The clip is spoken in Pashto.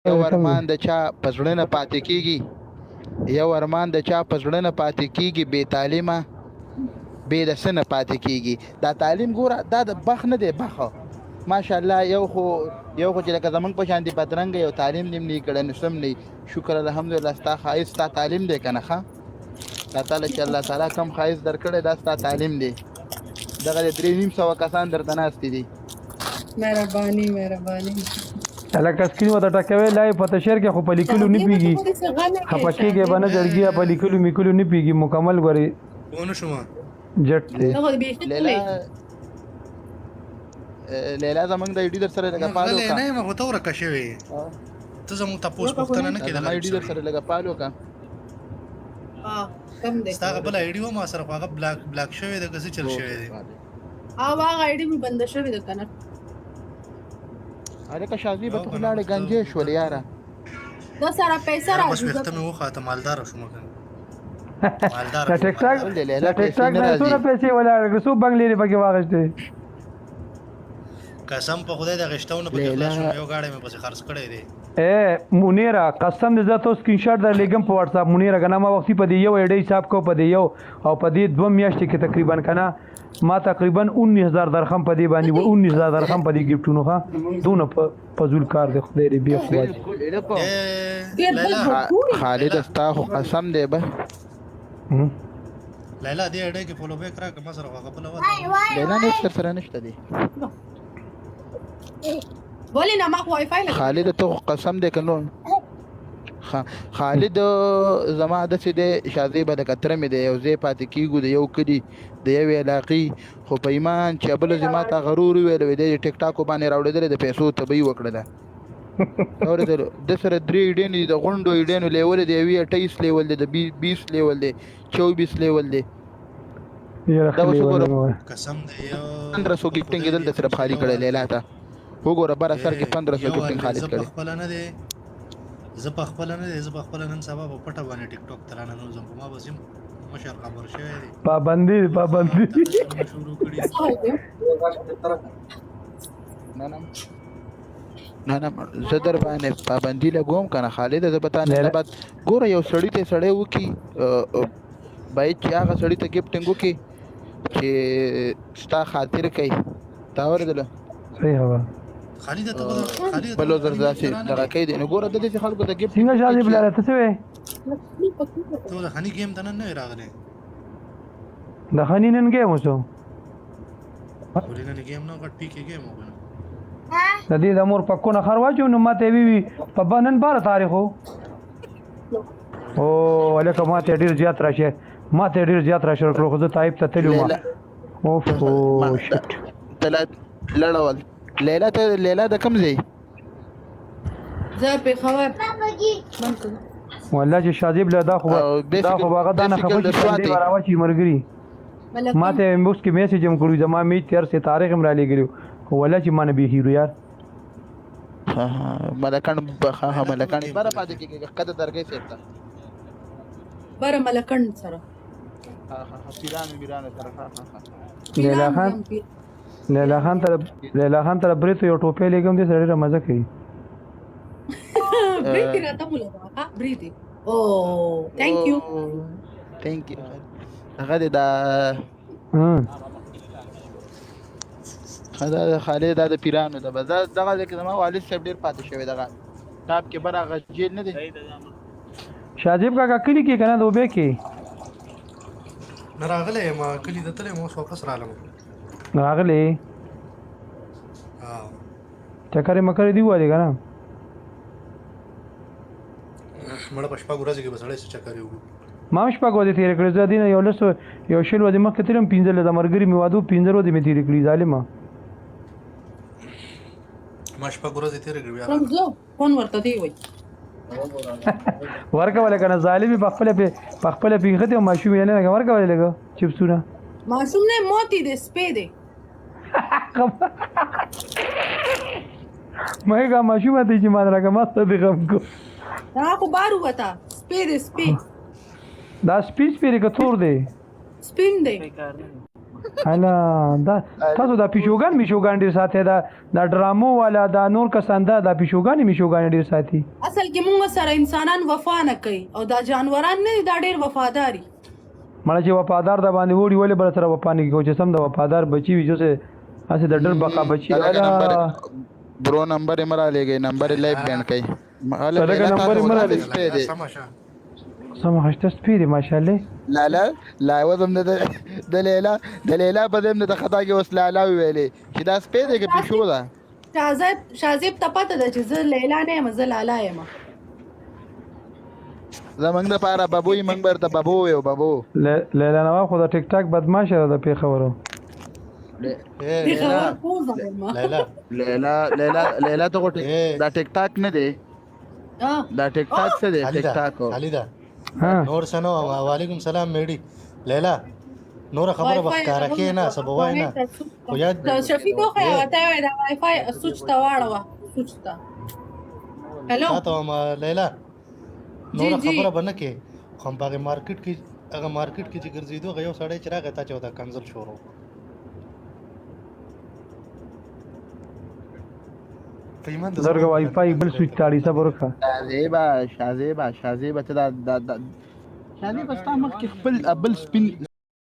یو ارمان د چا پزړه نه پاتې کیږي یو ارمان د چا پزړه نه پاتې کیږي بې تعلیمه بې د سنه پاتې کیږي دا تعلیم ګوره دا د بخ نه دی بخه ماشاءالله یو خو چې لکه زمونږ په شان دي بدرنګه یو تعلیم نیم نه کړه نو سم نه شکر الحمدلله ستا خایس ستا تعلیم دی کنه ښه دا تعالی چې الله تعالی کم خایس درکړي دا ستا تعلیم دی دغه 3.5 کسان درته ناست دي مهرباني لکه سکرین وته ټکوي لای په تشر کې خو په لیکلو نه پیږي خپکیږي باندې درګي په لیکلو میکلو نه پیږي مکمل غوري ونه شوما جټ لیلا زمنګ د ایډي در سره لګا پالو کا نه ما وته ورکه شوی ته زمو تاسو پښتنه نه کېدل ما ایډي در سره لګا پالو کا کم دی ستا بل ایډي و ما سره هغه بلاک شوی د کسي چل شوی دی هغه ایډي می بند شوی د کنه اره که شازي به ته لاړې گنجې شول یاره دا سره پیسې بس راځي وخت مې وخاته مالدار شوم کنه مالدار دا ټیک ټاک نه څونه پیسې ولاړ سو بنگلې پکې واغشته قسم په خدای د غشتونه په خلاص یو غاړې مې پسې خرڅ کړې دي اے مونیرا قسم دې زه تو سکرین شاټ در لګم په واتس اپ مونیرا کنه ما وختي په دې یو ایډي حساب کو په دې یو او په دې 2 میاشتې کې تقریبا کنه ما تقریبا 19000 درهم په دې باندې و 19000 درهم په دې گیفټونو ها دونه فزول کار دی خدای دې بیا خو خالد استا خو قسم دی به لیلا دې اډه کې فولو بیک راک ما سره هغه بل وته لیلا نه سره نشته دی ولې نه ما وای فای لګ خالد ته قسم دی کنو خالد زما د څه دی شاذې به د کتره مې دی یو ځای پاتې کیږو د یو کدي د یو علاقې خو په ایمان چې بل زما ته غرور ویل وی دی ټیک ټاک باندې راوړل د پیسو تبي وکړه اور د سره 3 ډین د غونډو ډین لیول دی وی 28 لیول دی د 20 لیول دی 24 لیول دی دا قسم دی 1500 گیفټینګ دل د سره خالی کړه لیلا ته وګوره بر اثر کې 1500 گیفټینګ خالد کړه خپل نه دی زه په خپل نن سبا په پټه باندې ټیک ټاک ترانه نو زم ما بسم مشر خبر شوی دی پابندي شروع کړی نه زدر باندې پابندي لګوم کنه خالد ز پتا نه بعد ګوره یو سړی ته سړی وکي بای چې هغه سړی ته گیفټینګ وکي چې ستا خاطر کوي تا ورته صحیح هوا خالد ته خالد بلو زرزاسي دغه کې دي نو ګوره د دې خلکو ته گیفټ څنګه شادي بلاله ته څه وې ته د خني گیم ته نه راغلی د خني نن گیم وسو ولینه گیم نه غټ پی کې گیم وګنه د دې د مور پکونه خرواجو نو ماته وی په بنن بار تاریخو او الکه ماته ډیر زیات راشه کړو خو زه تایب ته تلو ما اوف او شت تل لړول لیلا د کم ځای زه په خبر والله چې شادیب له دا خو باغ دانه خبر چې راو چې مرګري ماته انبوکس کې میسج هم کړو زما می تیر سه تاریخ هم را لګیو والله چې مانه به هیرو یار ملکان بره پاتې کې قد درګې سیتا بره ملکان سره پیران سره لیلا خان تر بریته یو ټوپې لګم دې سره مزه کوي بریتی راته مولا ها بریتی او ثانک یو هغه دا خالد د پیرانو د بازار دغه کې زما والد صاحب ډیر پاتې شوی دغه کتاب کې برغه جیل نه دی شاجیب کاکا کلی کې کنه دوبه کې راغله ما کلی د تله مو واپس رالم راغله چکرې مکرې دی والی کنه مړ پښپا ګورځي کې بسړې څه چکرې وو ما شپه غوډه تیر کړې ځدین یو لسو یو شل ودی مخ ترم 15 د مرګري می وادو 15 ودی می تیر کړې ظالما ما شپه ګورځي تیر کړې بیا رمزو فون ورته دی وای ورکه ولا کنه ظالمي بخپل پیغته او ماشوم یې نه ورکه ولا لګو چپسونه ماشوم نه موتی دې سپې دې مې کا ماشوم ته چې مان راګه ماست دې غم کو دا خو بارو وتا سپې دې سپې دا سپیچ پیری که تور دی سپین دی الا دا تاسو دا پیشوګان ډیر ساتي دا ډرامو والا دا نور کسان دا پیشوګان ډیر ساتي. اصل کې موږ سره انسانان وفا نه کوي او دا جانوران نه دي، دا ډیر وفاداري. مړه چې وفادار د باندې وړي ولې بل سره وفا نه کوي چې سم د وفادار بچي وي چې اسه د ډر بقا بچي. برو نمبر یې مرا لګي، نمبر یې لایو بینډ کوي. سره نمبر یې مرا لګي سماشه سم هشته سپیری ماشاءالله. لا وزم د لیلا په دې د خطا کې اوس لالا ویلې چې دا سپې دی کې پښو ده. شازیب ته پته ده چې زه لیلا نه یم، زه لالا یم. زمنګ د پاره بابوي منګ برته بابو یو بابو لیلا نو خو د ټیک ټاک بدمعاش ده په خبرو. لیلا ته دا ټیک ټاک نه دی، دا ټیک ټاک څه دی؟ ټیک ټاک خالیدا نور سنو. وعلیکم سلام میډي لیلا. نور خبره وکړه کې نه سبا وای نه خو یاد شفیق خو وته وای دا وای فای سوچ تا واړه سوچ تا. هلو تاسو ما لیلا نور خبره بنه کې خو په مارکیټ کې هغه مارکیټ کې چې ګرځیدو غيو سړی چې راغی تا چې دا کنزل شروع زرګ وای فای بل سوچ تاړي صبر وکړه. شازیبا ته دا شازیبا ستا مخ کې خپل سپین